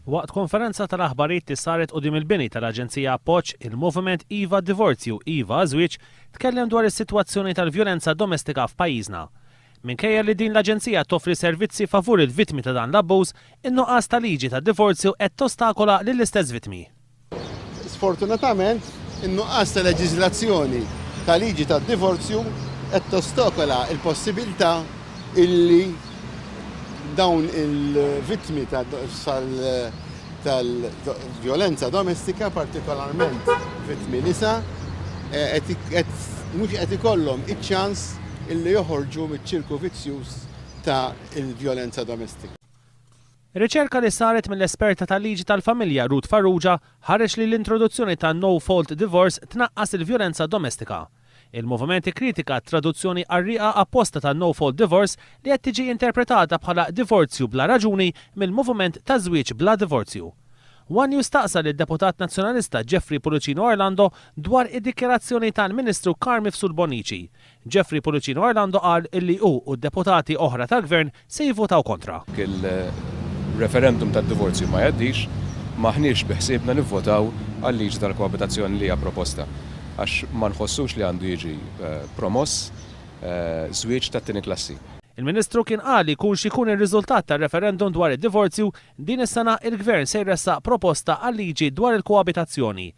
Waqt konferenza tal-aħbarijiet li saret quddiem il-bini tal-Aġenzija Appoġġ, il-Moviment Iva Divorzju Iva Żwieġ tkellem dwar is-sitwazzjoni tal-vjolenza domestika f'pajjiżna. Minkejja li din l-Aġenzija toffri servizzi favur il-vittmi ta' dan l-abbuż, in-nuqqas ta' liġi ta' divorzju qed tostakola lill-istess vittmi. Sfortunatament, in-nuqqas ta' leġiżlazzjoni ta' liġi ta' divorzju qed tostakola l-possibilità illi dawn il-vittmi tal-vjolenza domestika, partikolarment vittmi nisa, mhux qed ikollhom iċ-ċans illi joħorġu miċ-ċirku vizzjuż ta' il-vjolenza domestika. Riċerka li saret mill-esperta tal-liġi tal-familja Ruth Farrugia ħareġ li l-introduzzjoni ta' no-fault divorce tnaqqas il-vjolenza domestika. Il-movimenti kritika traduzzjoni qarrieqa apposta ta' no-fault divorce li qed tiġi interpretata bħala divorzju bla raġuni mill-moviment ta' żwieġ bla divorzju. One jistaqsa lid-deputat nazzjonalista Jeffrey Pullicino Orlando dwar id-dikjerazzjoni tal-Ministru Carmif Sulbonici. Jeffrey Pullicino Orlando qal illi hu u d-deputati oħra tal-Gvern se jivvotaw kontra. Il-referendum tad-divorzju ma jgħaddix, maħniex biħsiebna nivvotaw għal-liġi tal-koabitazzjoni li hija proposta. Għax ma nħossux li għandu jiġi promoss żwieġ tat-tieni klassi. Il-Ministru kien qal li jkun x'ikun ir-riżultat tar-referendum dwar id-divorzju, din is-sena il-Gvern se jressaq proposta għal liġi dwar il-koabitazzjoni.